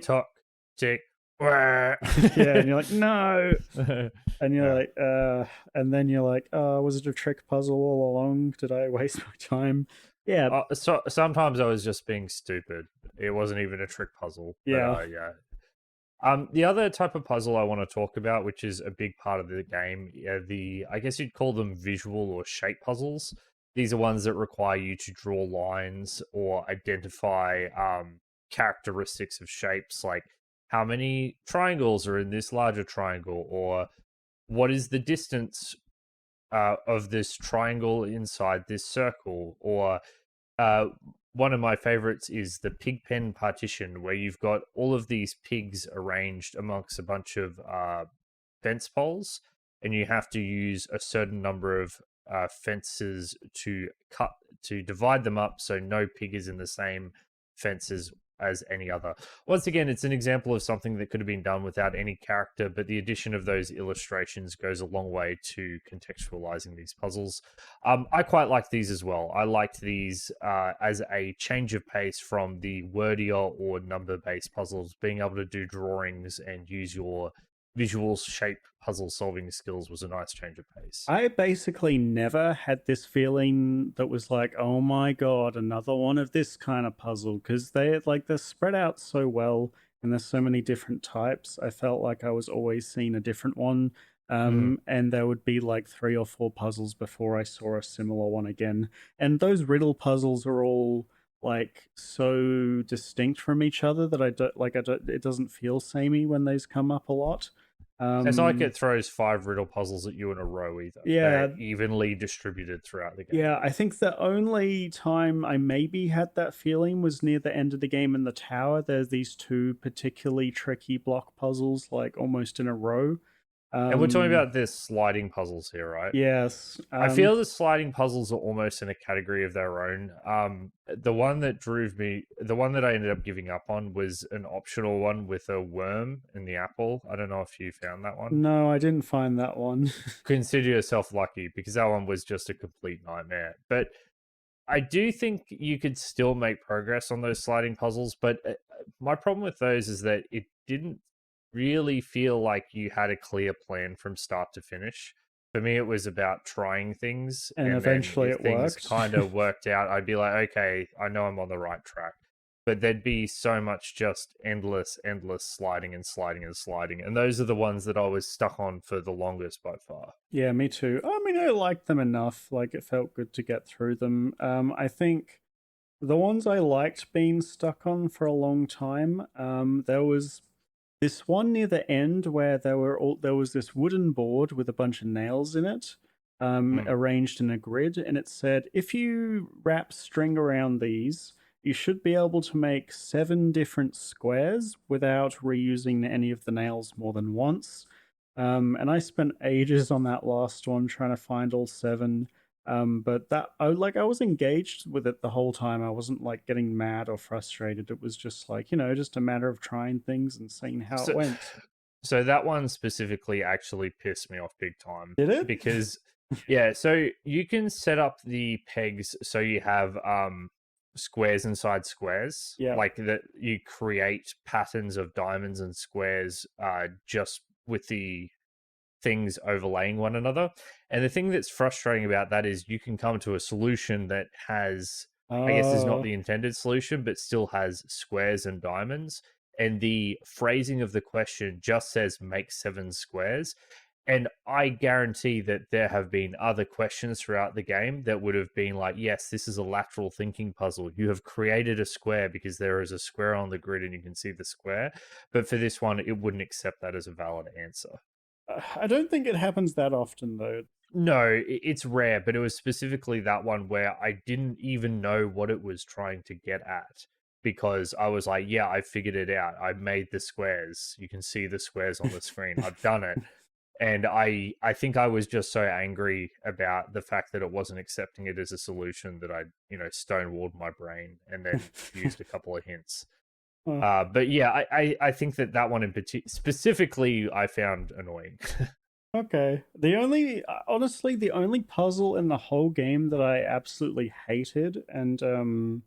tock tick. Yeah, and you're like, no. And you're like and then you're like, oh, was it a trick puzzle all along? Did I waste my time? Yeah. So sometimes I was just being stupid. It wasn't even a trick puzzle. Yeah. The other type of puzzle I want to talk about, which is a big part of the game, I guess you'd call them visual or shape puzzles. These are ones that require you to draw lines or identify characteristics of shapes, like how many triangles are in this larger triangle, or what is the distance of this triangle inside this circle, or one of my favorites is the pig pen partition, where you've got all of these pigs arranged amongst a bunch of fence poles, and you have to use a certain number of fences to divide them up so no pig is in the same fences as any other. Once again, it's an example of something that could have been done without any character, but the addition of those illustrations goes a long way to contextualizing these puzzles. I quite like these as well. I liked these as a change of pace from the wordier or number-based puzzles, being able to do drawings and use your visual shape puzzle solving skills was a nice change of pace. I basically never had this feeling that was like, oh my god, another one of this kind of puzzle, because they're spread out so well and there's so many different types. I felt like I was always seeing a different one. Mm. And there would be like 3 or 4 puzzles before I saw a similar one again. And those riddle puzzles are all like so distinct from each other that I don't, it doesn't feel samey when those come up a lot. It's not like it throws 5 riddle puzzles at you in a row either. Yeah, They're evenly distributed throughout the game. yeah. I think the only time I maybe had that feeling was near the end of the game in the tower. There's these 2 particularly tricky block puzzles, like almost in a row. And we're talking about this sliding puzzles here, right? Yes. I feel the sliding puzzles are almost in a category of their own. The one that I ended up giving up on was an optional one with a worm in the apple. I don't know if you found that one. No, I didn't find that one. Consider yourself lucky because that one was just a complete nightmare. But I do think you could still make progress on those sliding puzzles. But my problem with those is that it didn't really feel like you had a clear plan from start to finish. For me, it was about trying things, And and then eventually if it things worked. kind of worked out, I'd be like, okay, I know I'm on the right track. But there'd be so much just endless, endless sliding and sliding and sliding. And those are the ones that I was stuck on for the longest by far. Yeah, me too. I mean, I liked them enough. Like, it felt good to get through them. I think the ones I liked being stuck on for a long time, there was this one near the end where there was this wooden board with a bunch of nails in it, arranged in a grid, and it said if you wrap string around these, you should be able to make 7 different squares without reusing any of the nails more than once. And I spent ages on that last one trying to find all 7. But I was engaged with it the whole time. I wasn't like getting mad or frustrated. It was just like, just a matter of trying things and seeing how So, it went. so that one specifically actually pissed me off big time Did it? because, yeah, so you can set up the pegs so you have squares inside squares, Yeah. like that you create patterns of diamonds and squares just with the things overlaying one another. And the thing that's frustrating about that is you can come to a solution that has, I guess, is not Oh, the intended solution, but still has squares and diamonds. And the phrasing of the question just says make 7 squares. And I guarantee that there have been other questions throughout the game that would have been like, yes, this is a lateral thinking puzzle. You have created a square because there is a square on the grid and you can see the square. But for this one, it wouldn't accept that as a valid answer. I don't think it happens that often though. No, it's rare, but it was specifically that one where I didn't even know what it was trying to get at because I was like, yeah, I figured it out. I made the squares. You can see the squares on the screen. I've done it. And I think I was just so angry about the fact that it wasn't accepting it as a solution that I, stonewalled my brain and then used a couple of hints. But yeah, I think that one in specifically I found annoying. Okay. Honestly, the only puzzle in the whole game that I absolutely hated and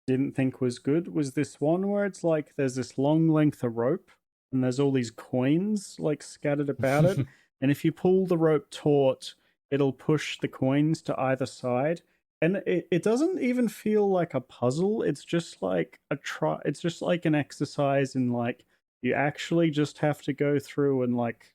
didn't think was good was this one where it's like there's this long length of rope and there's all these coins like scattered about it. And if you pull the rope taut, it'll push the coins to either side. And it doesn't even feel like a puzzle. It's just like it's just like an exercise in like you actually just have to go through and like,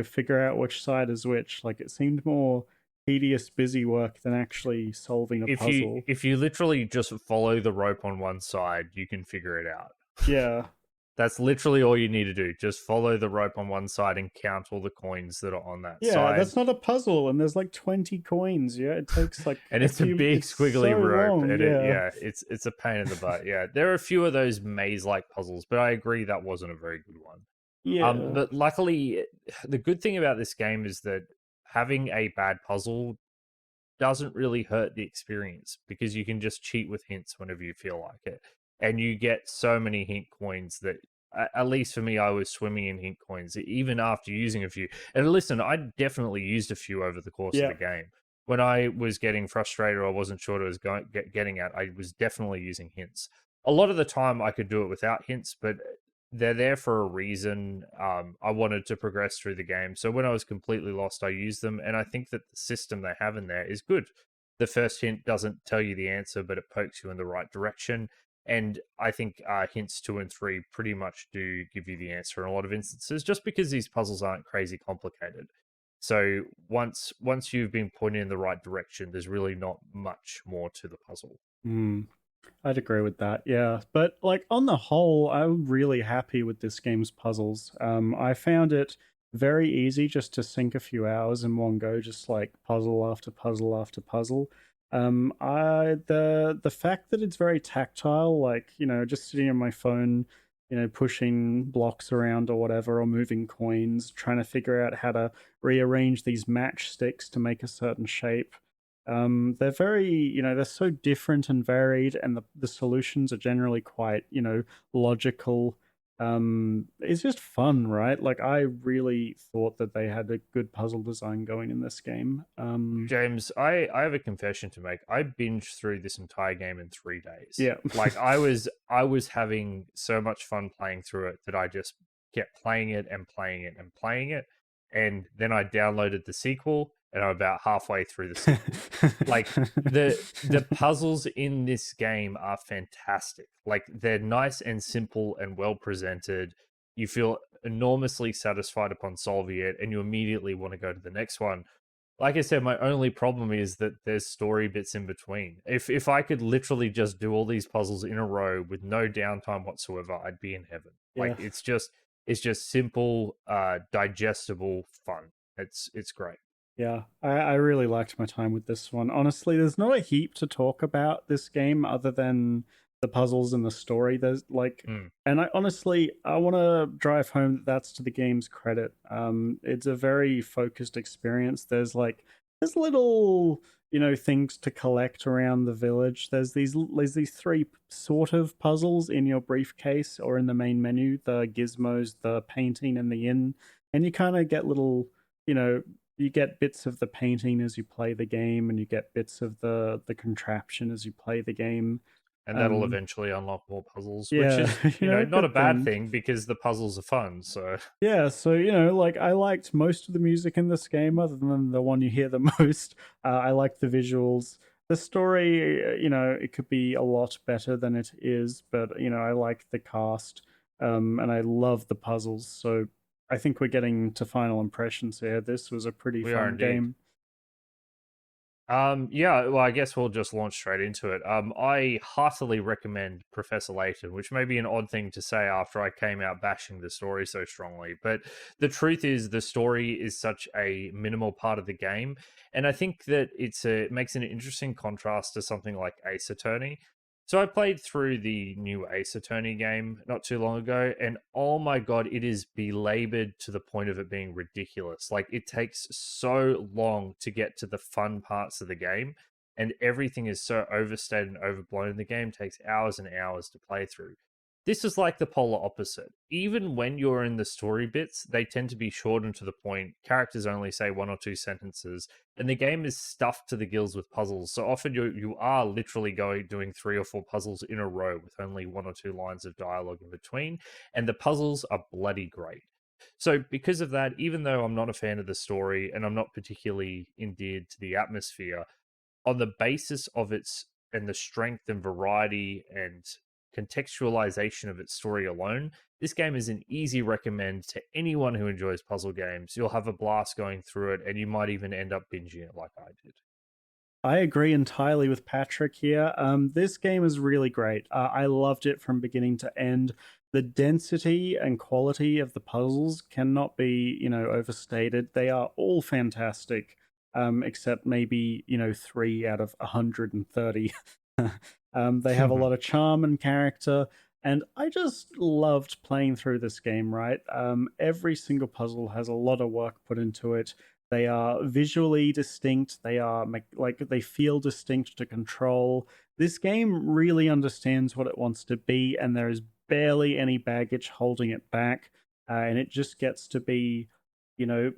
figure out which side is which. Like it seemed more tedious, busy work than actually solving a puzzle. If you literally just follow the rope on one side, you can figure it out. Yeah. That's literally all you need to do. Just follow the rope on one side and count all the coins that are on that Yeah, side. that's not a puzzle, and there's like 20 coins. Yeah, it takes like and it's a big squiggly so rope, long, and yeah. it's a pain in the butt. Yeah, there are a few of those maze-like puzzles, but I agree that wasn't a very good one. Yeah. But luckily, the good thing about this game is that having a bad puzzle doesn't really hurt the experience because you can just cheat with hints whenever you feel like it. And you get so many hint coins that, at least for me, I was swimming in hint coins even after using a few. And listen, I definitely used a few over the course of the game. When I was getting frustrated or I wasn't sure what I was getting at, I was definitely using hints. A lot of the time I could do it without hints, but they're there for a reason. I wanted to progress through the game, so when I was completely lost, I used them, and I think that the system they have in there is good. The first hint doesn't tell you the answer, but it pokes you in the right direction. And I think hints 2 and 3 pretty much do give you the answer in a lot of instances, just because these puzzles aren't crazy complicated. So once you've been pointed in the right direction, there's really not much more to the puzzle. Mm. I'd agree with that, yeah. But like on the whole, I'm really happy with this game's puzzles. I found it very easy just to sink a few hours in one go, just like puzzle after puzzle after puzzle. I the fact that it's very tactile, like just sitting on my phone, pushing blocks around or whatever, or moving coins, trying to figure out how to rearrange these matchsticks to make a certain shape. They're very, they're so different and varied, and the solutions are generally quite, logical. It's just fun, right? Like I really thought that they had a good puzzle design going in this game. James, I have a confession to make. I binged through this entire game in 3 days. Yeah. Like I was having so much fun playing through it that I just kept playing it and playing it and playing it. And then I downloaded the sequel and I'm about halfway through the sequel. Like the puzzles in this game are fantastic. Like they're nice and simple and well presented. You feel enormously satisfied upon solving it and you immediately want to go to the next one. Like I said, my only problem is that there's story bits in between. If I could literally just do all these puzzles in a row with no downtime whatsoever, I'd be in heaven. Like Yeah. it's just simple, digestible fun. It's great. Yeah, I really liked my time with this one. Honestly, there's not a heap to talk about this game other than the puzzles and the story. There's like, Mm. and I want to drive home that that's to the game's credit. It's a very focused experience. There's little, things to collect around the village. There's these three sort of puzzles in your briefcase or in the main menu: the gizmos, the painting, and the inn. And you kind of get little, you know you get bits of the painting as you play the game, and you get bits of the contraption as you play the game. And that'll Um, eventually unlock more puzzles, which yeah, is, not a good bad thing. thing because the puzzles are fun. So Yeah, so like I liked most of the music in this game, other than the one you hear the most. I liked the visuals. The story, it could be a lot better than it is, but I like the cast, and I love the puzzles. So I think we're getting to final impressions here. This was a pretty we are fun indeed. game. Yeah, well, I guess we'll just launch straight into it. I heartily recommend Professor Layton, which may be an odd thing to say after I came out bashing the story so strongly, but the truth is the story is such a minimal part of the game, and I think that it makes an interesting contrast to something like Ace Attorney. So I played through the new Ace Attorney game not too long ago, and oh my god, it is belabored to the point of it being ridiculous. Like it takes so long to get to the fun parts of the game, and everything is so overstated and overblown. The game takes hours and hours to play through. This is like the polar opposite. Even when you're in the story bits, they tend to be short and to the point. Characters only say one or two sentences, and the game is stuffed to the gills with puzzles. So often you are literally doing 3 or 4 puzzles in a row with only one or two lines of dialogue in between, and the puzzles are bloody great. So because of that, even though I'm not a fan of the story and I'm not particularly endeared to the atmosphere, on the basis of its and the strength and variety and contextualization of its story alone, this game is an easy recommend to anyone who enjoys puzzle games. You'll have a blast going through it, and you might even end up binging it like I did. I agree entirely with Patrick here. This game is really great. I loved it from beginning to end. The density and quality of the puzzles cannot be, overstated. They are all fantastic, except maybe, 3 out of 130. They have a lot of charm and character, and I just loved playing through this game, right? Every single puzzle has a lot of work put into it. They are visually distinct. They are like they feel distinct to control. This game really understands what it wants to be, and there is barely any baggage holding it back. And it just gets to be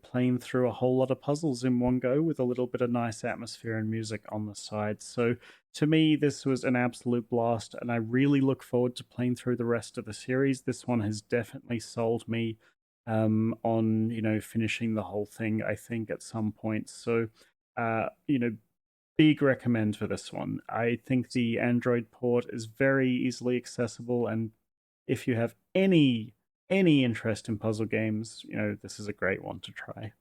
playing through a whole lot of puzzles in one go with a little bit of nice atmosphere and music on the side. So to me, this was an absolute blast, and I really look forward to playing through the rest of the series. This one has definitely sold me on finishing the whole thing, I think, at some point. So uh, you know, big recommend for this one. I think the Android port is very easily accessible, and if you have any interest in puzzle games, this is a great one to try.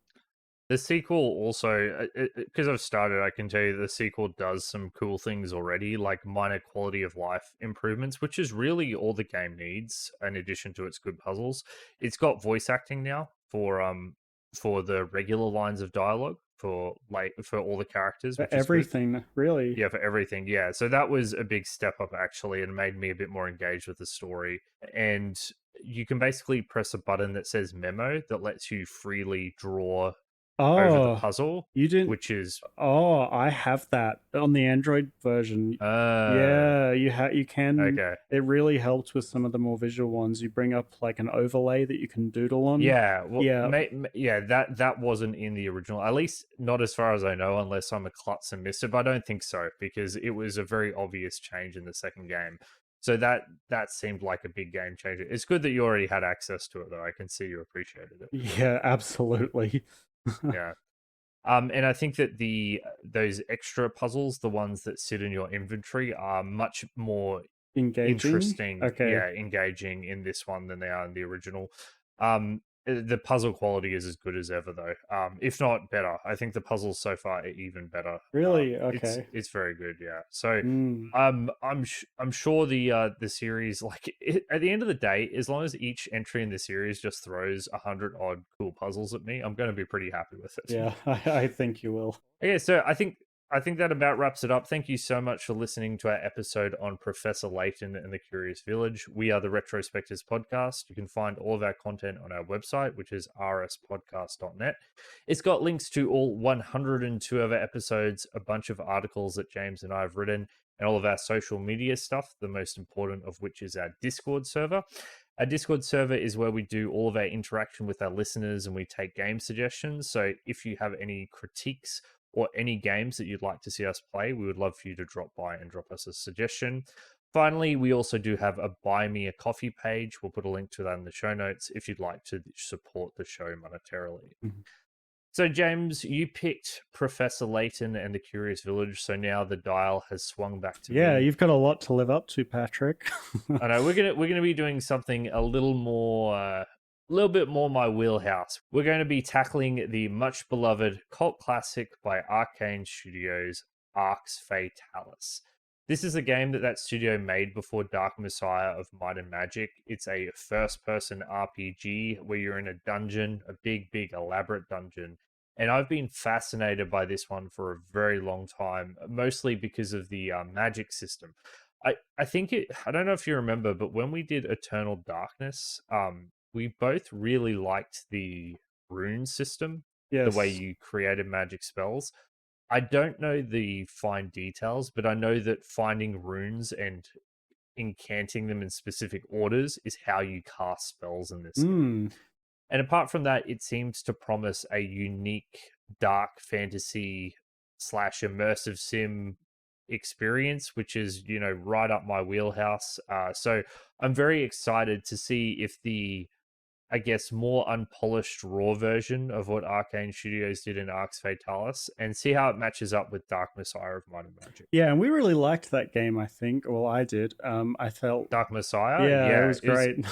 The sequel also, because I've started, I can tell you the sequel does some cool things already, like minor quality of life improvements, which is really all the game needs. In addition to its good puzzles, it's got voice acting now for the regular lines of dialogue for all the characters, For which is good. everything, really. Yeah, for everything. Yeah, so that was a big step up actually, and made me a bit more engaged with the story. And you can basically press a button that says memo that lets you freely draw over the Oh, puzzle, you didn't. which is Oh, I have that on the Android version. uh Yeah, you can. okay. It really helps with some of the more visual ones. You bring up like an overlay that you can doodle on. Yeah, well, Yeah, yeah, that wasn't in the original, at least not as far as I know, unless I'm a klutz and missed it. But I don't think so because it was a very obvious change in the second game. So that seemed like a big game changer. It's good that you already had access to it, though. I can see you appreciated it. yeah, absolutely. Yeah. And I think that the those extra puzzles, the ones that sit in your inventory, are much more Engaging. interesting, Okay. yeah, engaging in this one than they are in the original. The puzzle quality is as good as ever, though, if not better. I think the puzzles so far are even better. Really? It's Okay. it's very good, yeah. So, Mm. I'm sure the series, at the end of the day, as long as each entry in the series just throws 100 odd cool puzzles at me, I'm going to be pretty happy with it. Yeah, I think you will. Okay, so I think that about wraps it up. Thank you so much for listening to our episode on Professor Layton and the Curious Village. We are the Retrospectives podcast. You can find all of our content on our website, which is rspodcast.net. It's got links to all 102 of our episodes, a bunch of articles that James and I have written, and all of our social media stuff, the most important of which is our Discord server. Our Discord server is where we do all of our interaction with our listeners and we take game suggestions. So if you have any critiques or any games that you'd like to see us play, we would love for you to drop by and drop us a suggestion. Finally, we also do have a Buy Me a Coffee page. We'll put a link to that in the show notes if you'd like to support the show monetarily. Mhm. So, James, you picked Professor Layton and the Curious Village, so now the dial has swung back to Yeah, me. you've got a lot to live up to, Patrick. I know we're gonna be doing something a little bit more my wheelhouse. We're going to be tackling the much beloved cult classic by Arcane Studios, Arx Fatalis. This is a game that studio made before Dark Messiah of Might and Magic. It's a first-person RPG where you're in a dungeon, a big, elaborate dungeon. And I've been fascinated by this one for a very long time, mostly because of the magic system. I think I don't know if you remember, but when we did Eternal Darkness, we both really liked the rune system, the way Yes. you created magic spells. I don't know the fine details, but I know that finding runes and incanting them in specific orders is how you cast spells in this game. Mm. And apart from that, it seems to promise a unique dark fantasy slash immersive sim experience, which is, right up my wheelhouse. So I'm very excited to see if the, I guess, more unpolished raw version of what Arcane Studios did in Arx Fatalis and see how it matches up with Dark Messiah of Might and Magic. Yeah, and we really liked that game, I think. Well, I did. I felt, Dark Messiah, yeah, it yeah, was is great.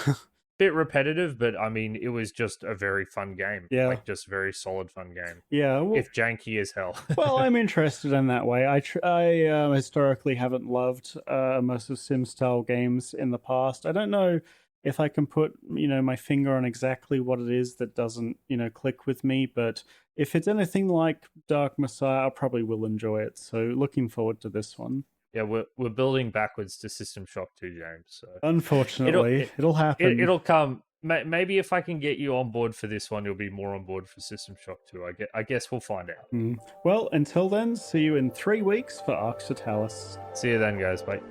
bit repetitive, but I mean, it was just a very fun game. Yeah. Like, just very solid fun game. Yeah. Well, If janky as hell. well, I'm interested in that way. I historically haven't loved immersive sim style games in the past. I don't know if I can put my finger on exactly what it is that doesn't click with me, but if it's anything like Dark Messiah, I probably will enjoy it. So looking forward to this one. Yeah, we're building backwards to System Shock 2, James. So Unfortunately, it'll happen. it'll come. Maybe if I can get you on board for this one, you'll be more on board for System Shock 2. I guess we'll find out. Well, until then, see you in 3 weeks for Arx Fatalis. See you then, guys. Bye.